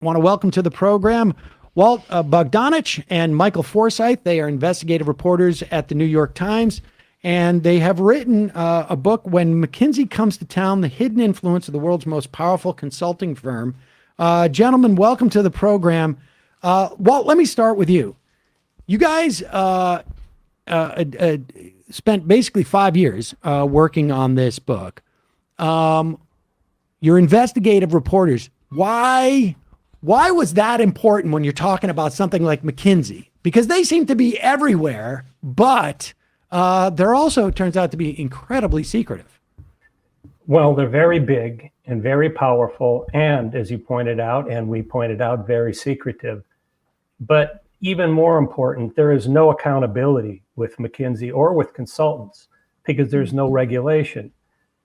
want to welcome to the program Walt Bogdanich and Michael Forsythe. They are investigative reporters at the New York Times, and they have written a book, When McKinsey Comes to Town, The Hidden Influence of the World's Most Powerful Consulting Firm. Gentlemen, welcome to the program. Walt, let me start with you. You guys spent basically 5 years working on this book. You're investigative reporters. Why was that important when you're talking about something like McKinsey? Because they seem to be everywhere, but they're also, it turns out, to be incredibly secretive. Well, they're very big and very powerful, and as you pointed out, and we pointed out, very secretive. But even more important, there is no accountability with McKinsey or with consultants because there's no regulation.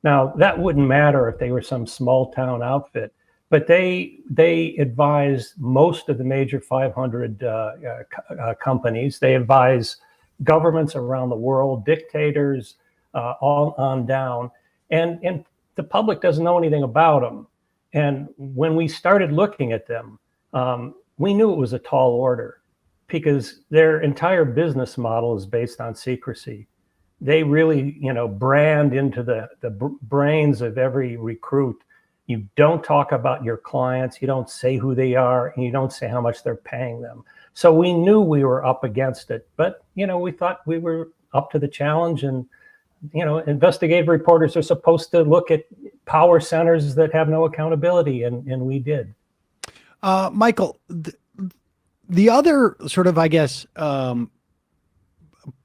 Now, that wouldn't matter if they were some small town outfit, but they advise most of the major 500 companies. They advise governments around the world, dictators, all on down, and the public doesn't know anything about them. And when we started looking at them, we knew it was a tall order because their entire business model is based on secrecy. They really, brand into the brains of every recruit. You don't talk about your clients, you don't say who they are, and you don't say how much they're paying them. So we knew we were up against it, but, we thought we were up to the challenge. And, investigative reporters are supposed to look at power centers that have no accountability, and we did. Michael, the other sort of, I guess,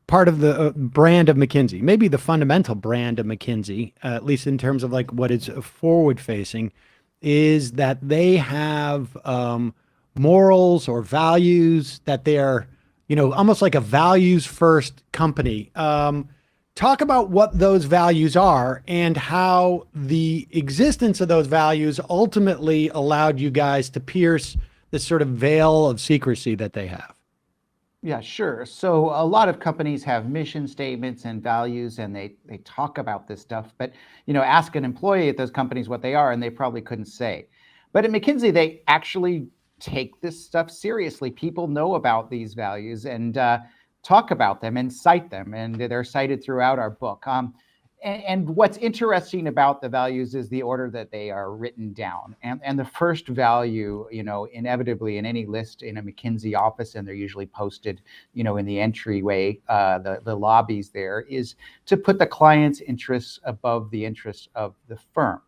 part of the brand of McKinsey, maybe the fundamental brand of McKinsey, at least in terms of like what is forward facing, is that they have morals or values, that they're, almost like a values first company. Talk about what those values are and how the existence of those values ultimately allowed you guys to pierce this sort of veil of secrecy that they have. Yeah, sure. So a lot of companies have mission statements and values, and they talk about this stuff, but ask an employee at those companies what they are, and they probably couldn't say. But at McKinsey, they actually take this stuff seriously. People know about these values and talk about them and cite them, and they're cited throughout our book. And what's interesting about the values is the order that they are written down. And the first value, inevitably in any list in a McKinsey office, and they're usually posted, in the entryway, the lobbies there, is to put the client's interests above the interests of the firm.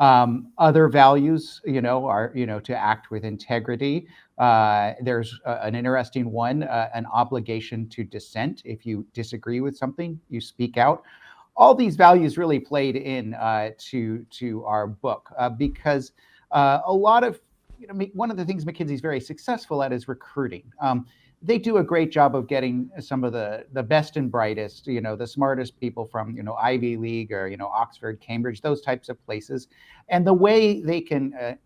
Other values, are, to act with integrity. There's an interesting one, an obligation to dissent. If you disagree with something, you speak out. All these values really played in to our book because a lot of, one of the things McKinsey's very successful at is recruiting. They do a great job of getting some of the best and brightest, the smartest people from, Ivy League or, Oxford, Cambridge, those types of places. And the way they can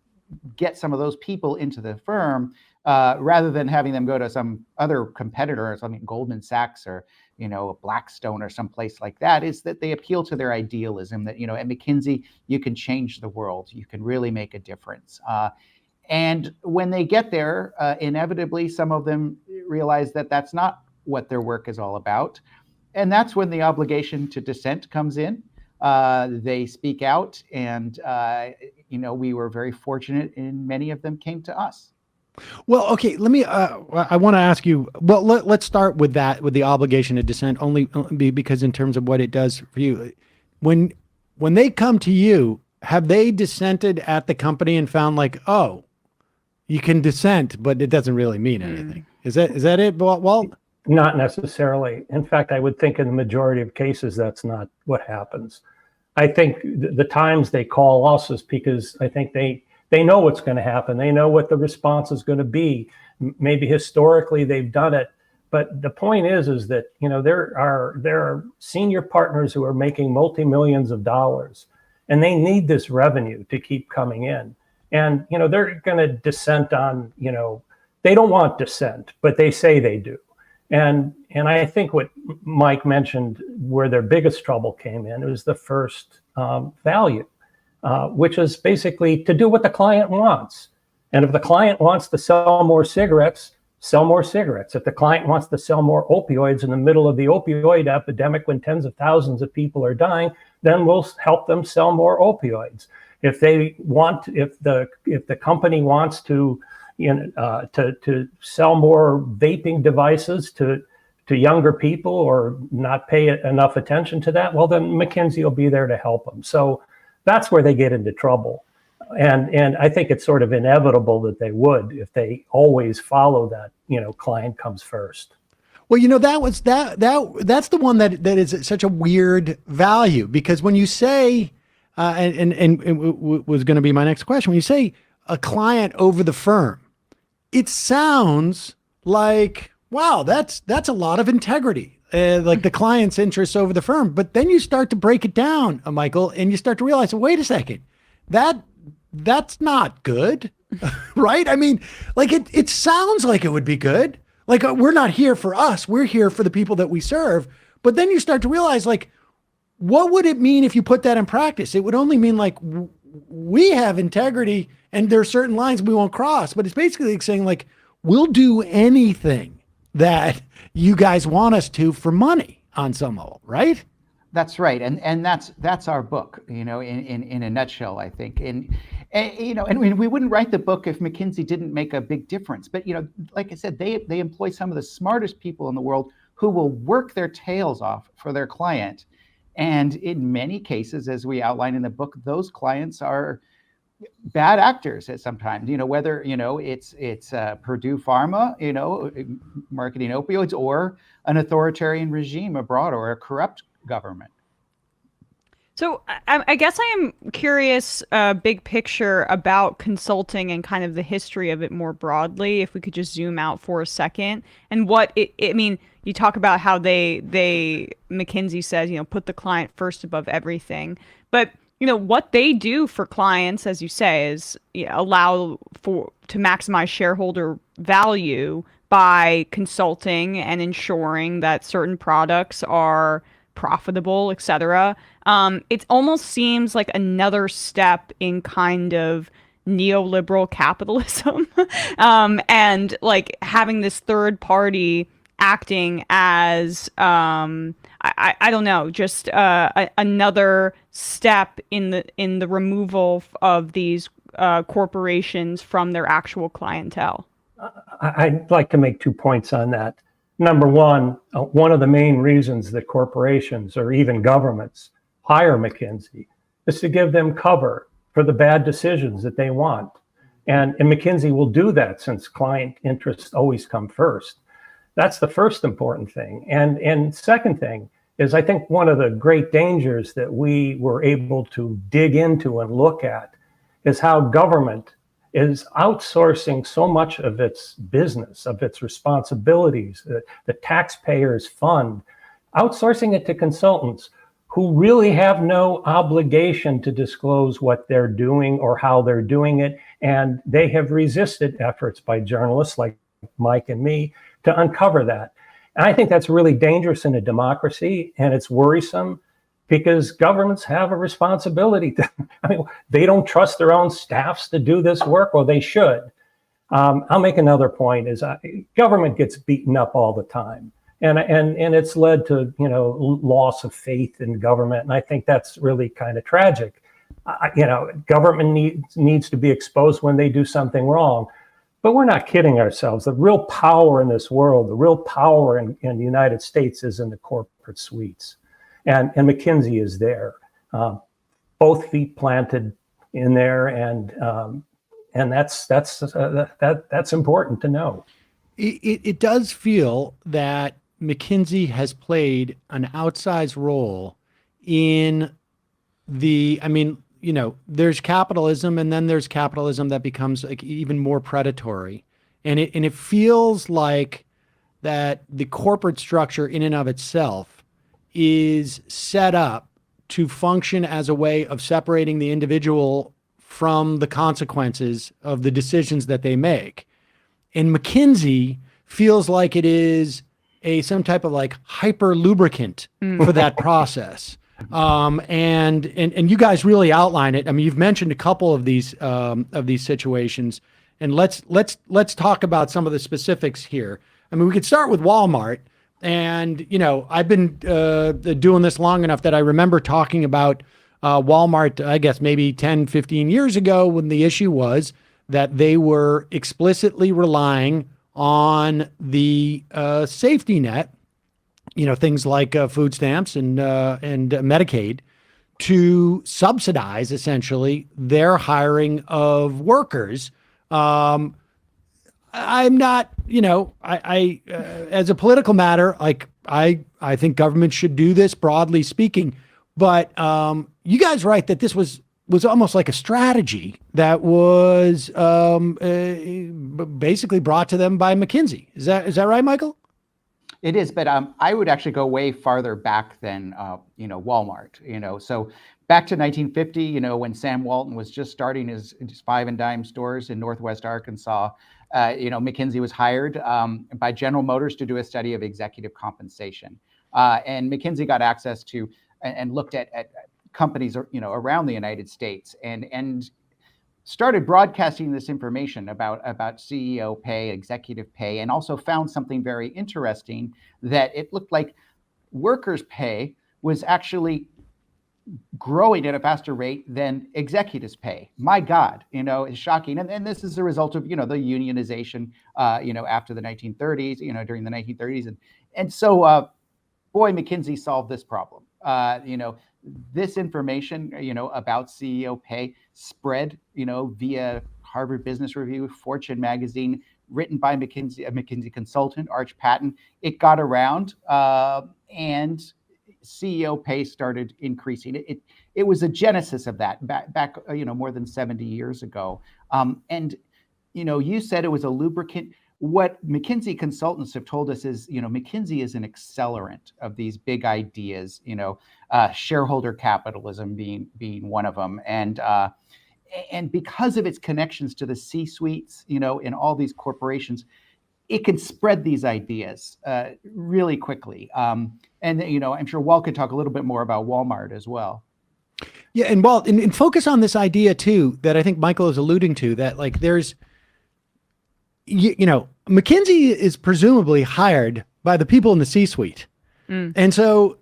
get some of those people into the firm, rather than having them go to some other competitor, Goldman Sachs or, Blackstone or someplace like that, is that they appeal to their idealism that, at McKinsey, you can change the world. You can really make a difference. And when they get there, inevitably, some of them realize that that's not what their work is all about. And that's when the obligation to dissent comes in. They speak out, and, we were very fortunate, and many of them came to us. Well, okay, let me, I want to ask you, well, let's start with that, with the obligation to dissent, only because in terms of what it does for you. When they come to you, have they dissented at the company and found like, oh, you can dissent, but it doesn't really mean anything? Is that it, Walt? Not necessarily. In fact, I would think in the majority of cases, that's not what happens. I think the times they call us is because I think they know what's going to happen. They know what the response is going to be. Maybe historically they've done it, but the point is that there are senior partners who are making multi-millions of dollars, and they need this revenue to keep coming in. And they're going to dissent on they don't want dissent, but they say they do. And I think what Mike mentioned, where their biggest trouble came in, was the first value. Which is basically to do what the client wants. And if the client wants to sell more cigarettes, sell more cigarettes. If the client wants to sell more opioids in the middle of the opioid epidemic when tens of thousands of people are dying, then we'll help them sell more opioids. If the company wants to sell more vaping devices to younger people or not pay enough attention to that, well, then McKinsey will be there to help them. So that's where they get into trouble. And I think it's sort of inevitable that they would if they always follow that, client comes first. Well, that's the one that is such a weird value, because when you say, and was going to be my next question, when you say a client over the firm, it sounds like, wow, that's a lot of integrity, like the client's interests over the firm. But then you start to break it down, Michael, and you start to realize, wait a second, that's not good, right? I mean, like it sounds like it would be good. Like we're not here for us, we're here for the people that we serve. But then you start to realize, like, what would it mean if you put that in practice? It would only mean like we have integrity and there are certain lines we won't cross. But it's basically like saying, like, we'll do anything that you guys want us to for money on some level, right? That's right, and that's our book, in a nutshell, I think. And we wouldn't write the book if McKinsey didn't make a big difference. But like I said, they employ some of the smartest people in the world who will work their tails off for their client. And in many cases, as we outline in the book, those clients are bad actors at sometimes. Whether it's Purdue Pharma, marketing opioids, or an authoritarian regime abroad, or a corrupt government. So I guess I am curious, big picture, about consulting and kind of the history of it more broadly. If we could just zoom out for a second, and what I mean, you talk about how McKinsey says, put the client first above everything, but what they do for clients, as you say, is allow to maximize shareholder value by consulting and ensuring that certain products are profitable, et cetera. It almost seems like another step in kind of neoliberal capitalism, and like having this third party acting as I don't know, just another step in the removal of these corporations from their actual clientele. I'd like to make 2 points on that. Number one of the main reasons that corporations or even governments hire McKinsey is to give them cover for the bad decisions that they want. And McKinsey will do that, since client interests always come first. That's the first important thing. And second thing is, I think one of the great dangers that we were able to dig into and look at is how government is outsourcing so much of its business, of its responsibilities, the taxpayers fund, outsourcing it to consultants who really have no obligation to disclose what they're doing or how they're doing it. And they have resisted efforts by journalists like Mike and me to uncover that. And I think that's really dangerous in a democracy, and it's worrisome, because governments have a responsibility they don't trust their own staffs to do this work, or they should. I'll make another point, is government gets beaten up all the time. And it's led to, loss of faith in government. And I think that's really kind of tragic. Government needs to be exposed when they do something wrong. But we're not kidding ourselves. The real power in this world, the real power in the United States is in the corporate suites. And McKinsey is there, both feet planted in there, and that's important to know. It does feel that McKinsey has played an outsized role in there's capitalism, and then there's capitalism that becomes like even more predatory, and it feels like that the corporate structure in and of itself is set up to function as a way of separating the individual from the consequences of the decisions that they make. And McKinsey feels like it is some type of like hyper lubricant for that process. And you guys really outline it. I mean, you've mentioned a couple of these situations, And let's talk about some of the specifics here. I mean, we could start with Walmart. And, I've been doing this long enough that I remember talking about Walmart, I guess maybe 10, 15 years ago, when the issue was that they were explicitly relying on the safety net, things like food stamps and Medicaid, to subsidize essentially their hiring of workers. I'm not, I as a political matter, like I think government should do this, broadly speaking. But you guys write that this was almost like a strategy that was basically brought to them by McKinsey. Is that right, Michael? It is, but I would actually go way farther back than Walmart. So back to 1950, when Sam Walton was just starting his five and dime stores in Northwest Arkansas, McKinsey was hired by General Motors to do a study of executive compensation, and McKinsey got access to and looked at companies around the United States and started broadcasting this information about CEO pay, executive pay, and also found something very interesting, that it looked like workers' pay was actually growing at a faster rate than executives' pay. My God, it's shocking. And this is a result of, the unionization, after the 1930s, during the 1930s. And so, boy, McKinsey solved this problem. This information, about CEO pay spread, via Harvard Business Review, Fortune magazine, written by a McKinsey consultant, Arch Patton. It got around, and CEO pay started increasing. It was a genesis of that back more than 70 years ago. And you said it was a lubricant. What McKinsey consultants have told us is, McKinsey is an accelerant of these big ideas, shareholder capitalism being one of them. And because of its connections to the C-suites, in all these corporations, it can spread these ideas really quickly. And, I'm sure Walt could talk a little bit more about Walmart as well. Yeah, and Walt, and focus on this idea too, that I think Michael is alluding to, that like there's, McKinsey is presumably hired by the people in the C-suite. And so,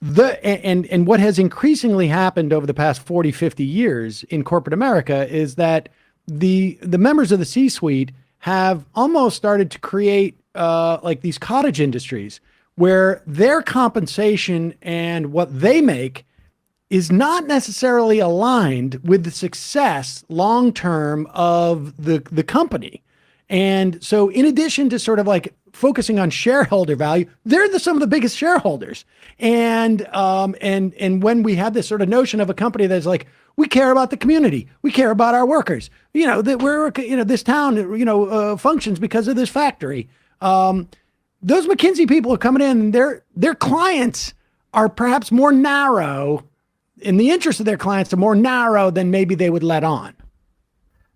and what has increasingly happened over the past 40, 50 years in corporate America is that the members of the C-suite have almost started to create like these cottage industries where their compensation and what they make is not necessarily aligned with the success long-term of the company. And so in addition to sort of like focusing on shareholder value, they're some of the biggest shareholders. And when we have this sort of notion of a company that's like, we care about the community, we care about our workers, that we're, this town, functions because of this factory. Those McKinsey people are coming in, and their clients are perhaps more narrow, in the interest of their clients are more narrow than maybe they would let on.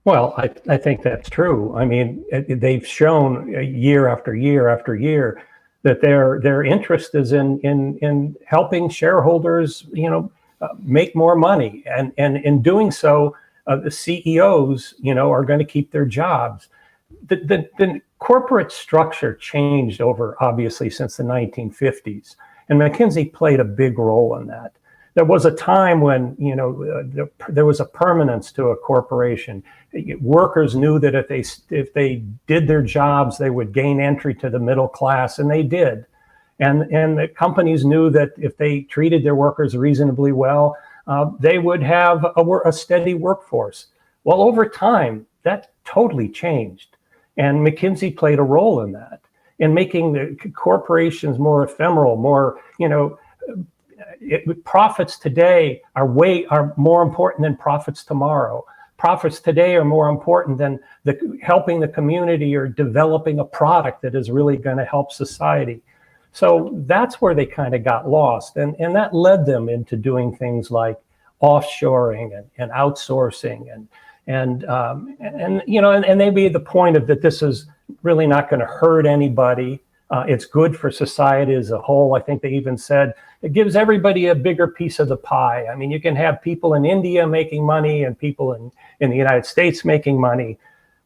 Well, I think that's true. I mean, they've shown year after year after year that their interest is in helping shareholders, make more money, and in doing so, the CEOs, are going to keep their jobs. The corporate structure changed obviously since the 1950s, and McKinsey played a big role in that. There was a time when, there was a permanence to a corporation. Workers knew that if they did their jobs, they would gain entry to the middle class, and they did. And the companies knew that if they treated their workers reasonably well, they would have a steady workforce. Well, over time, that totally changed. And McKinsey played a role in that, in making the corporations more ephemeral, more, profits today are more important than profits tomorrow. Profits today are more important than helping the community or developing a product that is really going to help society. So that's where they kind of got lost, and that led them into doing things like offshoring and outsourcing and they made the point of that this is really not going to hurt anybody. It's good for society as a whole. I think they even said it gives everybody a bigger piece of the pie. I mean, you can have people in India making money and people in the United States making money.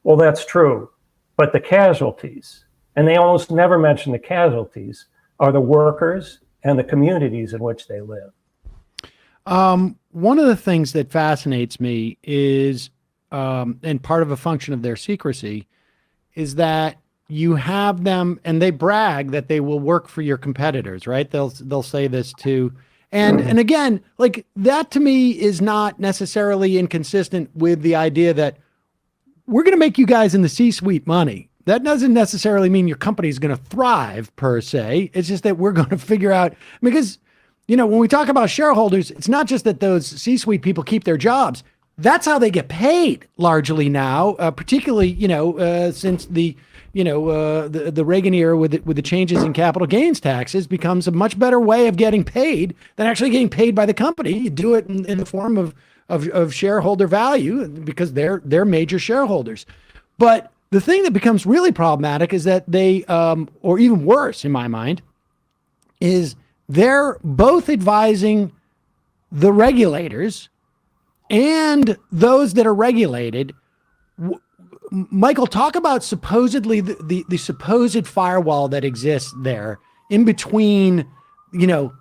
Well, that's true. But the casualties, and they almost never mention the casualties, are the workers and the communities in which they live. One of the things that fascinates me is, and part of a function of their secrecy, is that you have them, and they brag that they will work for your competitors, right? They'll say this too. And again, like that to me is not necessarily inconsistent with the idea that we're going to make you guys in the C-suite money. That doesn't necessarily mean your company is going to thrive per se. It's just that we're going to figure out, because, you know, when we talk about shareholders, it's not just that those C-suite people keep their jobs. That's how they get paid largely now, particularly, you know, since the Reagan era with the changes in capital gains taxes becomes a much better way of getting paid than actually getting paid by the company. You do it in the form of shareholder value because they're major shareholders. But the thing that becomes really problematic is that they, or even worse in my mind, is they're both advising the regulators and those that are regulated. Michael, talk about supposedly the supposed firewall that exists there in between, you know,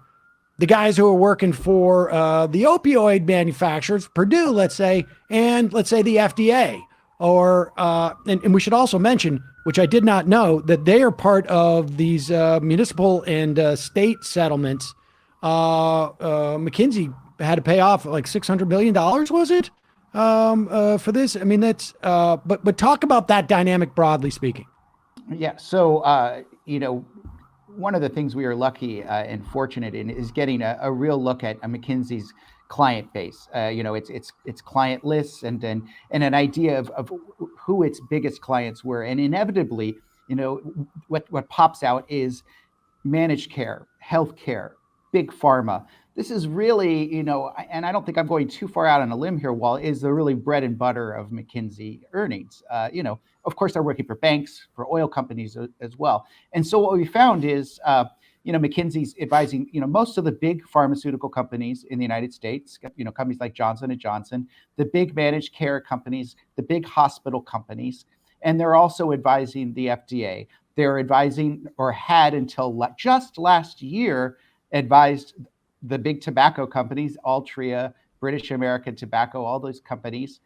the guys who are working for the opioid manufacturers, Purdue, let's say, and let's say the FDA, or and we should also mention, which I did not know, that they are part of these municipal and state settlements. McKinsey had to pay off like $600 million, was it, for this? I mean, that's, but talk about that dynamic broadly speaking. Yeah. So, you know, one of the things we are lucky and fortunate in is getting a real look at McKinsey's client base. You know, its client lists and an idea of who its biggest clients were. And inevitably, you know, what pops out is managed care, healthcare, big pharma. This is really, you know, and I don't think I'm going too far out on a limb here, Walt, is the really bread and butter of McKinsey earnings. You know, of course, they're working for banks, for oil companies as well. And so what we found is, you know, McKinsey's advising, you know, most of the big pharmaceutical companies in the United States, you know, companies like Johnson & Johnson, the big managed care companies, the big hospital companies, and they're also advising the FDA. They're advising, or had until just last year, advised the big tobacco companies, Altria, British American Tobacco, all those companies,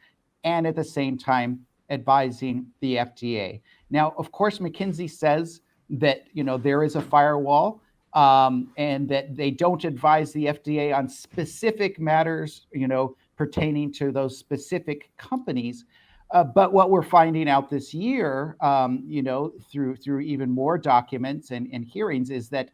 and at the same time advising the FDA. Now, of course, McKinsey says that, you know, there is a firewall, and that they don't advise the FDA on specific matters, you know, pertaining to those specific companies. But what we're finding out this year, you know, through even more documents and hearings, is that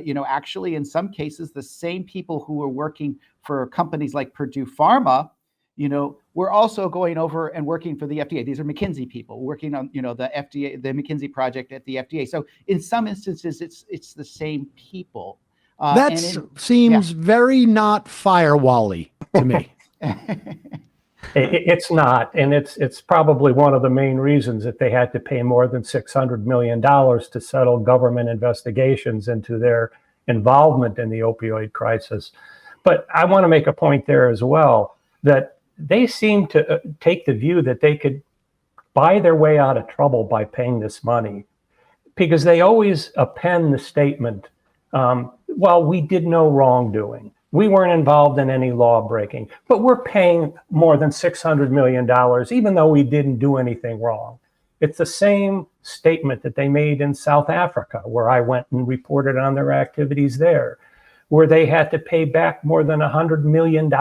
you know, actually, in some cases, the same people who were working for companies like Purdue Pharma, you know, were also going over and working for the FDA. These are McKinsey people working on, you know, the FDA, the McKinsey project at the FDA. So in some instances, it's the same people. That seems very not firewall-y to me. It's not, and it's probably one of the main reasons that they had to pay more than $600 million to settle government investigations into their involvement in the opioid crisis. But I want to make a point there as well, that they seem to take the view that they could buy their way out of trouble by paying this money, because they always append the statement, well, we did no wrongdoing. We weren't involved in any law breaking, but we're paying more than $600 million, even though we didn't do anything wrong. It's the same statement that they made in South Africa, where I went and reported on their activities there, where they had to pay back more than $100 million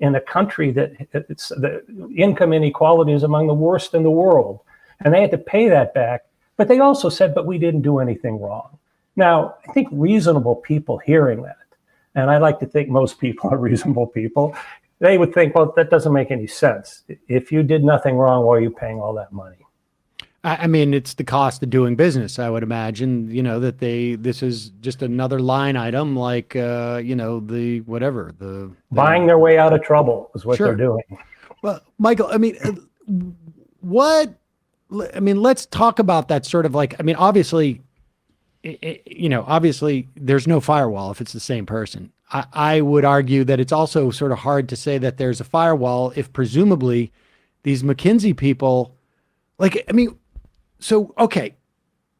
in a country that the income inequality is among the worst in the world. And they had to pay that back, but they also said, but we didn't do anything wrong. Now, I think reasonable people hearing that, and I like to think most people are reasonable people, they would think, well, that doesn't make any sense. If you did nothing wrong, why are you paying all that money? I mean, it's the cost of doing business, I would imagine, you know, that this is just another line item, like, you know, the buying their way out of trouble is what they're doing. Well, Michael, I mean, let's talk about that sort of like, I mean, obviously, you know, obviously there's no firewall if it's the same person. I would argue that it's also sort of hard to say that there's a firewall if presumably these McKinsey people Like, I mean, so, okay,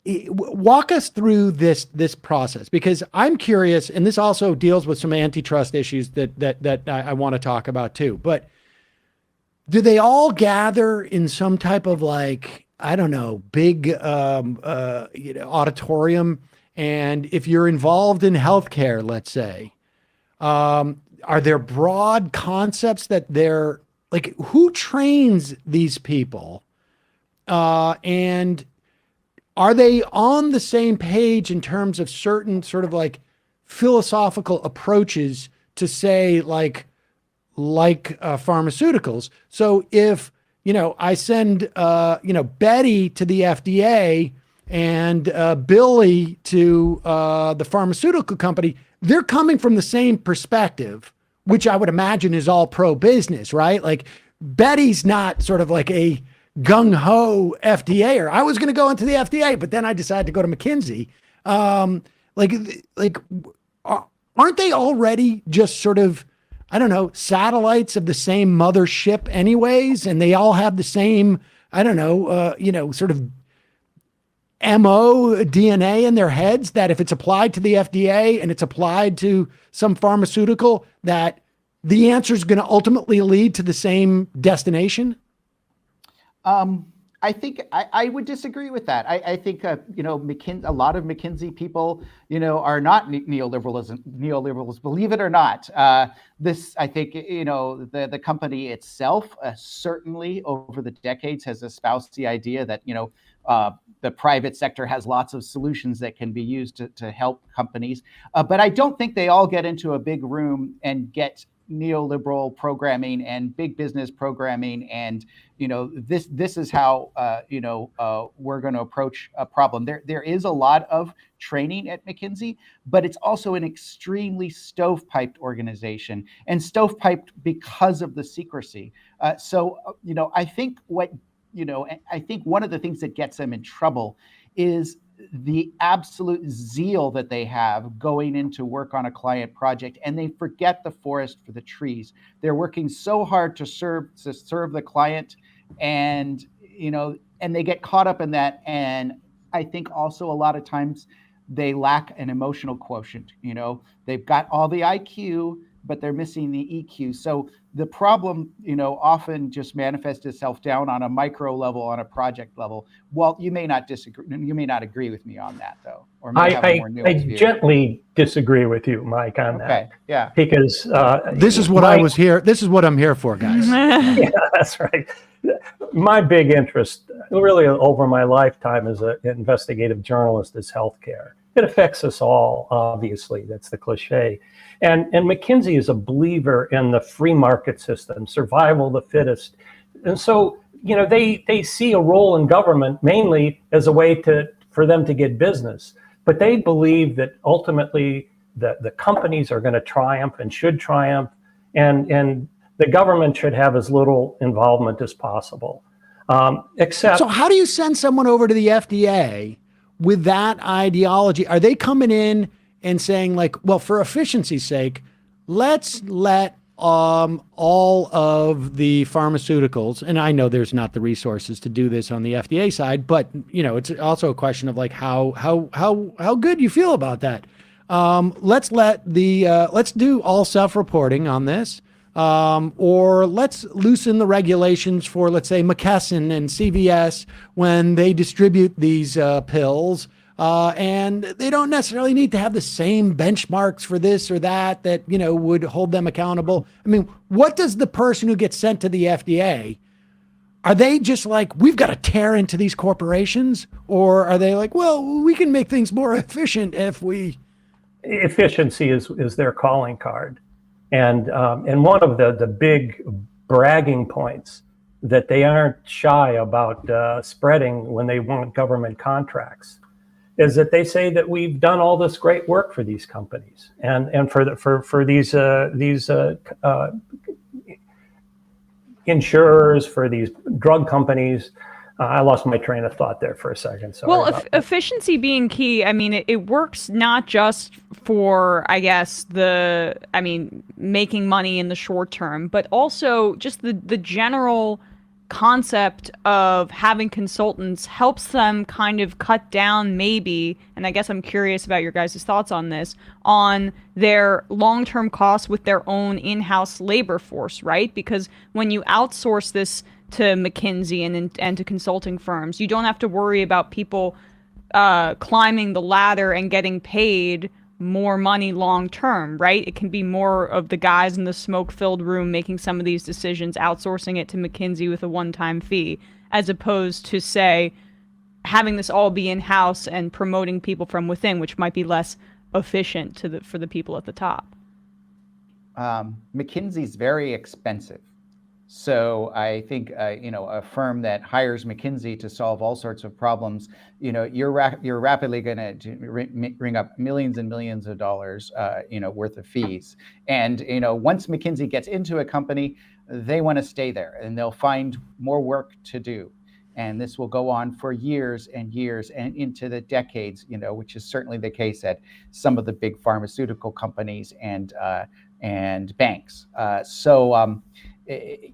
walk us through this process, because I'm curious, and this also deals with some antitrust issues that I want to talk about too. But do they all gather in some type of, like, I don't know, big auditorium? And if you're involved in healthcare, let's say, are there broad concepts that they're like, who trains these people? And are they on the same page in terms of certain sort of like philosophical approaches to, say, like pharmaceuticals? So if, I send, Betty to the FDA and Billy to the pharmaceutical company, they're coming from the same perspective, which I would imagine is all pro-business, right? Like, Betty's not sort of like a gung-ho FDAer. I was going to go into the FDA, but then I decided to go to McKinsey. Aren't they already just sort of, I don't know, satellites of the same mothership anyways? And they all have the same, I don't know, sort of DNA in their heads, that if it's applied to the FDA and it's applied to some pharmaceutical, that the answer is going to ultimately lead to the same destination? I think I would disagree with that. I think a lot of McKinsey people are not neoliberals, believe it or not. This, I think, the company itself certainly over the decades has espoused the idea that the private sector has lots of solutions that can be used to help companies, but I don't think they all get into a big room and get neoliberal programming and big business programming, and this is how we're going to approach a problem. There is a lot of training at McKinsey, but it's also an extremely stovepiped organization, and stovepiped because of the secrecy. I think I think one of the things that gets them in trouble is the absolute zeal that they have going into work on a client project, and they forget the forest for the trees. They're working so hard to serve the client, and they get caught up in that. And I think also a lot of times they lack an emotional quotient. They've got all the IQ, but they're missing the EQ. So the problem, often just manifests itself down on a micro level, on a project level. Walt, you may not disagree. You may not agree with me on that, though, or may have a more nuanced view. I gently disagree with you, Mike, on that. Okay, yeah. Because this is what I was here. This is what I'm here for, guys. Yeah, that's right. My big interest, really, over my lifetime as an investigative journalist, is healthcare. It affects us all, obviously. That's the cliche. And McKinsey is a believer in the free market system, survival of the fittest. And so, they see a role in government mainly as a way for them to get business. But they believe that ultimately the companies are going to triumph and should triumph, and the government should have as little involvement as possible. Except, so how do you send someone over to the FDA with that ideology? Are they coming in and saying, like, well, for efficiency's sake, let's let all of the pharmaceuticals, and I know there's not the resources to do this on the FDA side, but it's also a question of like how good you feel about that. Let's do all self-reporting on this, or let's loosen the regulations for, let's say, McKesson and CVS when they distribute these pills. And they don't necessarily need to have the same benchmarks for this or that would hold them accountable. I mean, what does the person who gets sent to the FDA, are they just like, we've got to tear into these corporations? Or are they like, well, we can make things more efficient if we... Efficiency is their calling card. And one of the big bragging points that they aren't shy about spreading when they want government contracts is that they say that we've done all this great work for these companies and for these insurers, for these drug companies. I lost my train of thought there for a second. Sorry. Well, efficiency being key, I mean, it works not just for, I guess, making money in the short term, but also just the general concept of having consultants helps them kind of cut down maybe, and I guess I'm curious about your guys' thoughts on this, on their long-term costs with their own in-house labor force, right? Because when you outsource this to McKinsey and to consulting firms, you don't have to worry about people climbing the ladder and getting paid more money long term, right? It can be more of the guys in the smoke-filled room making some of these decisions, outsourcing it to McKinsey with a one-time fee, as opposed to, say, having this all be in-house and promoting people from within, which might be less efficient for the people at the top. McKinsey's very expensive. So I think a firm that hires McKinsey to solve all sorts of problems, you're rapidly going to ring up millions and millions of dollars, worth of fees. And once McKinsey gets into a company, they want to stay there, and they'll find more work to do. And this will go on for years and years and into the decades, which is certainly the case at some of the big pharmaceutical companies and banks.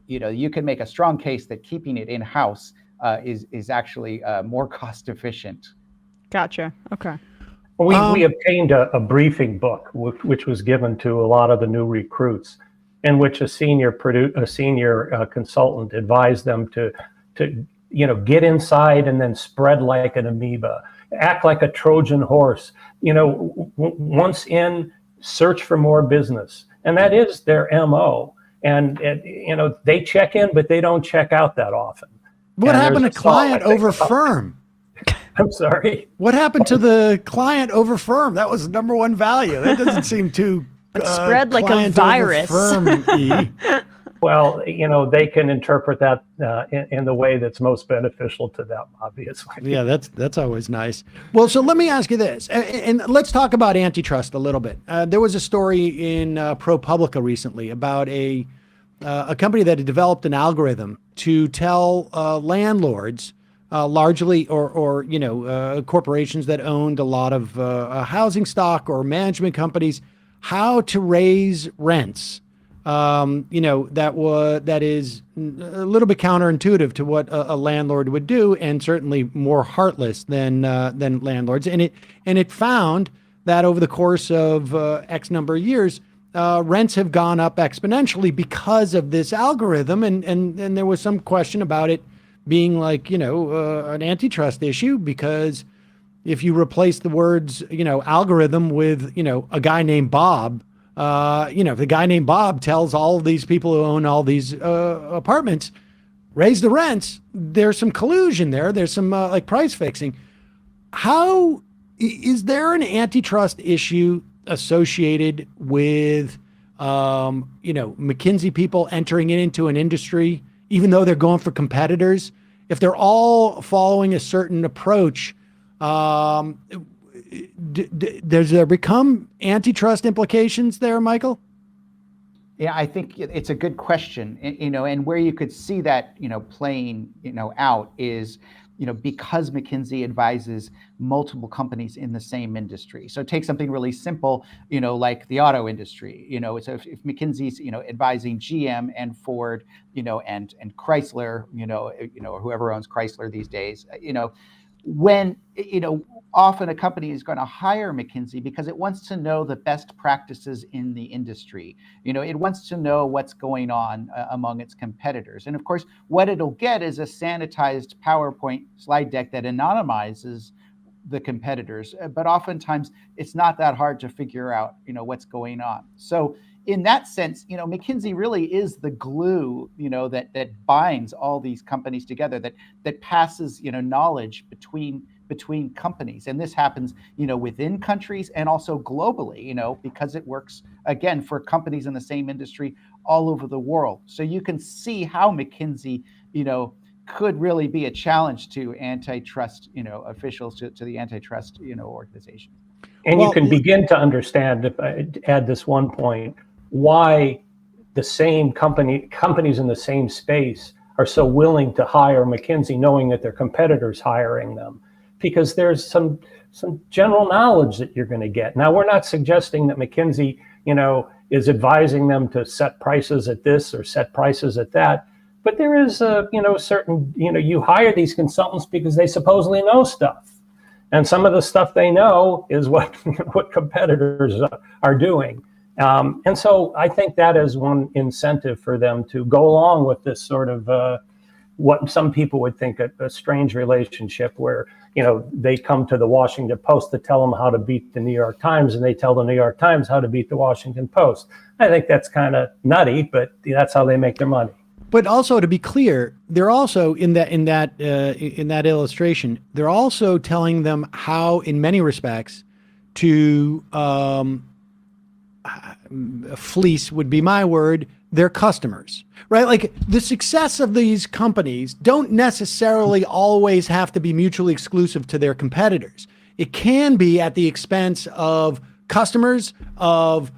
You can make a strong case that keeping it in-house is actually more cost efficient. Gotcha. Okay. We obtained a briefing book, which was given to a lot of the new recruits, in which a senior consultant advised them to get inside and then spread like an amoeba, act like a Trojan horse. Once in, search for more business, and that is their MO. And they check in, but they don't check out that often. What happened to client over firm? I'm sorry. What happened to the client over firm? That was number one value. That doesn't seem too spread like a virus. Well, they can interpret that in the way that's most beneficial to them, obviously. Yeah, that's always nice. Well, so let me ask you this, and let's talk about antitrust a little bit. There was a story in ProPublica recently about a company that had developed an algorithm to tell landlords, largely or corporations that owned a lot of housing stock or management companies, how to raise rents. That is a little bit counterintuitive to what a landlord would do, and certainly more heartless than landlords. And it found that over the course of X number of years, rents have gone up exponentially because of this algorithm. And there was some question about it being like, an antitrust issue, because if you replace the words, algorithm with, a guy named Bob, if the guy named Bob tells all of these people who own all these apartments, raise the rents, there's some collusion there. There's some price fixing. How is there an antitrust issue associated with, McKinsey people entering into an industry, even though they're going for competitors? If they're all following a certain approach, does there become antitrust implications there, Michael? Yeah, I think it's a good question. And where you could see that, playing, out is, because McKinsey advises multiple companies in the same industry. So take something really simple, like the auto industry. So if McKinsey's, advising GM and Ford, and Chrysler, or whoever owns Chrysler these days, when, often a company is going to hire McKinsey because it wants to know the best practices in the industry. It wants to know what's going on among its competitors. And of course, what it'll get is a sanitized PowerPoint slide deck that anonymizes the competitors. But oftentimes, it's not that hard to figure out, what's going on. So in that sense, McKinsey really is the glue, that binds all these companies together, that passes, knowledge between companies. And this happens, within countries and also globally, because it works, again, for companies in the same industry all over the world. So you can see how McKinsey, could really be a challenge to antitrust, officials, to the antitrust, organization. And you can begin to understand, if I add this one point, why the same companies in the same space are so willing to hire McKinsey, knowing that their competitors hiring them, because there's some general knowledge that you're going to get. Now, we're not suggesting that McKinsey, is advising them to set prices at this or set prices at that, But there is a, certain, you hire these consultants because they supposedly know stuff. And some of the stuff they know is what what competitors are doing. And so I think that is one incentive for them to go along with this sort of what some people would think a strange relationship where, they come to the Washington Post to tell them how to beat the New York Times, and they tell the New York Times how to beat the Washington Post. I think that's kind of nutty, but that's how they make their money. But also, to be clear, they're also in that illustration, they're also telling them how, in many respects, to fleece would be my word, their customers, right? Like, the success of these companies don't necessarily always have to be mutually exclusive to their competitors. It can be at the expense of customers, of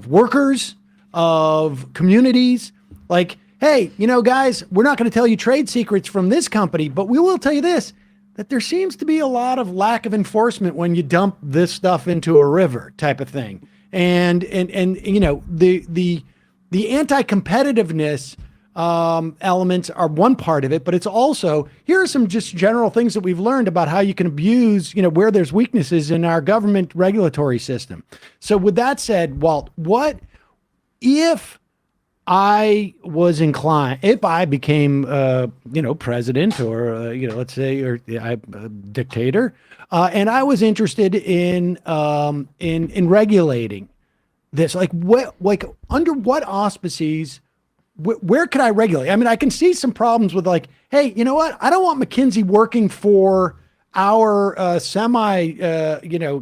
workers, of communities. Like, hey, guys, we're not going to tell you trade secrets from this company, but we will tell you this, that there seems to be a lot of lack of enforcement when you dump this stuff into a river type of thing. And the anti-competitiveness elements are one part of it, but it's also, here are some just general things that we've learned about how you can abuse, where there's weaknesses in our government regulatory system. So with that said, Walt, what if I was inclined, if I became, president or, let's say, or a dictator, and I was interested in regulating this, under what auspices, where could I regulate? I mean, I can see some problems with hey, you know what? I don't want McKinsey working for our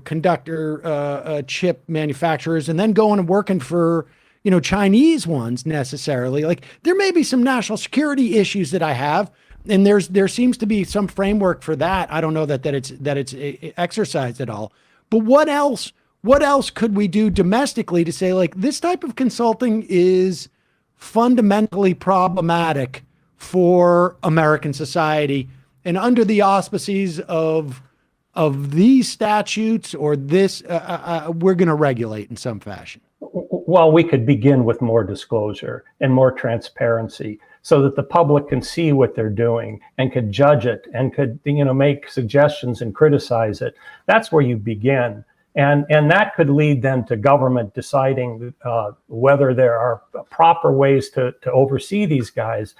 conductor chip manufacturers and then going and working for, Chinese ones necessarily. Like, there may be some national security issues that I have, and there seems to be some framework for that. I don't know that it's exercised at all. But what else could we do domestically to say, this type of consulting is fundamentally problematic for American society, and under the auspices of these statutes or this, we're going to regulate in some fashion? Well, we could begin with more disclosure and more transparency so that the public can see what they're doing and could judge it and could, make suggestions and criticize it. That's where you begin. And that could lead then to government deciding whether there are proper ways to oversee these guys.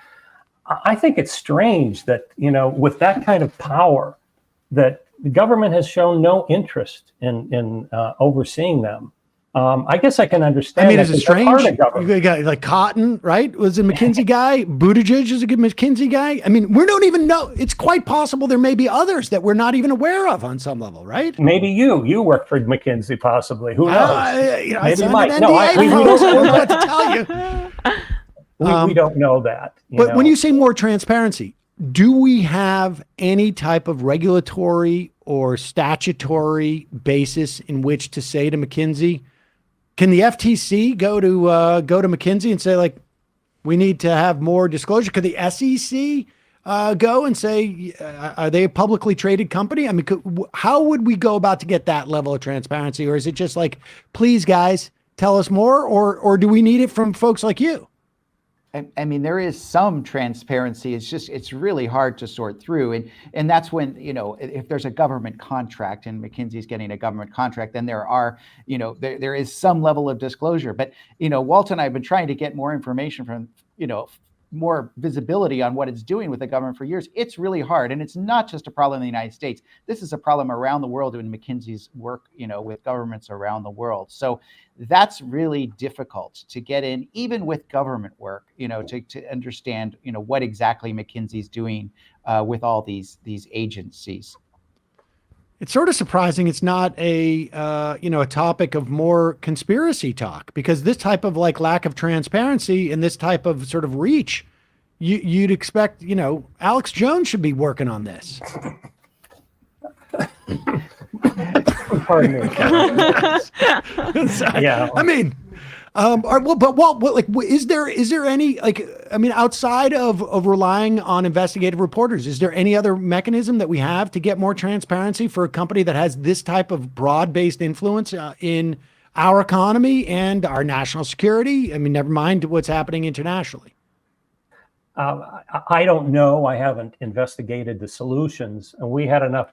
I think it's strange that, with that kind of power, that the government has shown no interest in overseeing them. I guess I can understand. I mean, is it strange? You got Cotton, right? Was a McKinsey guy. Buttigieg is a good McKinsey guy. I mean, we don't even know. It's quite possible there may be others that we're not even aware of on some level, right? Maybe you work for McKinsey, possibly. Who knows? Maybe Mike. No, we don't know what to tell you. We don't know that. But when you say more transparency, do we have any type of regulatory or statutory basis in which to say to McKinsey? Can the FTC go to McKinsey and say, we need to have more disclosure? Could the SEC go and say, are they a publicly traded company? I mean, how would we go about to get that level of transparency? Or is it just please, guys, tell us more? Or do we need it from folks like you? I mean, there is some transparency. It's really hard to sort through. And that's when, if there's a government contract and McKinsey's getting a government contract, then there is some level of disclosure. But, Walt and I have been trying to get more information from, more visibility on what it's doing with the government for years. It's really hard. And it's not just a problem in the United States. This is a problem around the world in McKinsey's work, with governments around the world. So that's really difficult to get in, even with government work, to understand, what exactly McKinsey's doing with all these agencies. It's sort of surprising it's not a topic of more conspiracy talk, because this type of lack of transparency and this type of sort of reach, you'd expect, Alex Jones should be working on this. Pardon me. Yeah. I mean, but Walt, is there any, outside of relying on investigative reporters, is there any other mechanism that we have to get more transparency for a company that has this type of broad-based influence in our economy and our national security? I mean, never mind what's happening internationally. I don't know. I haven't investigated the solutions, and we had enough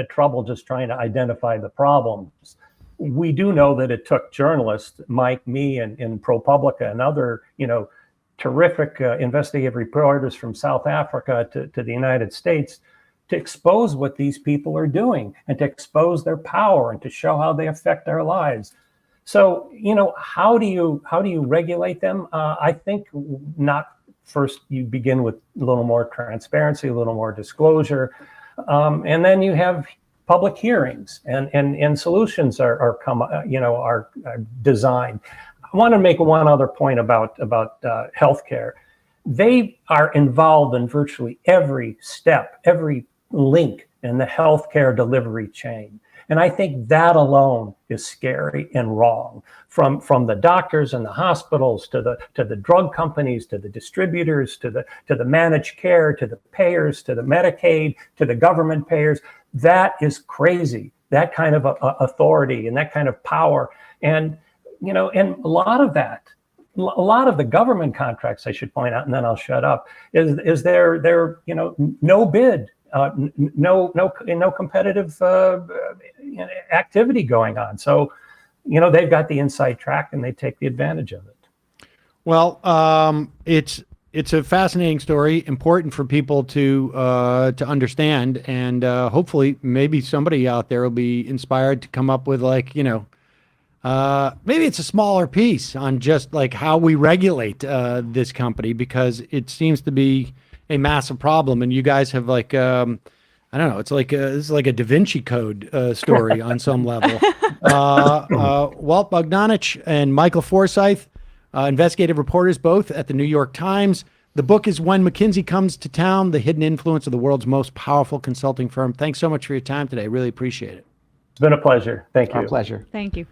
trouble just trying to identify the problems. We do know that it took journalists, Mike, me, and ProPublica, and other, terrific investigative reporters from South Africa to the United States to expose what these people are doing and to expose their power and to show how they affect our lives. So, how do you regulate them? I think not. First, you begin with a little more transparency, a little more disclosure, and then you have public hearings and solutions are designed. I want to make one other point about healthcare. They are involved in virtually every step, every link in the healthcare delivery chain. And I think that alone is scary and wrong. From the doctors and the hospitals to the drug companies, to the distributors, to the managed care, to the payers, to the Medicaid, to the government payers. That is crazy. That kind of authority and that kind of power. And and a lot of the government contracts, I should point out, and then I'll shut up, is there no bid. No competitive activity going on. So, they've got the inside track and they take the advantage of it. Well, it's a fascinating story, important for people to understand, and hopefully, maybe somebody out there will be inspired to come up with maybe it's a smaller piece on just like how we regulate this company, because it seems to be a massive problem, and you guys have I don't know, it's like this is like a Da Vinci Code story on some level. Walt Bogdanich and Michael Forsythe, investigative reporters both at the New York Times. The book is When McKinsey Comes to Town: The Hidden Influence of the World's Most Powerful Consulting Firm. Thanks so much for your time today. Really appreciate it. It's been a pleasure. Thank you. Our pleasure. Thank you.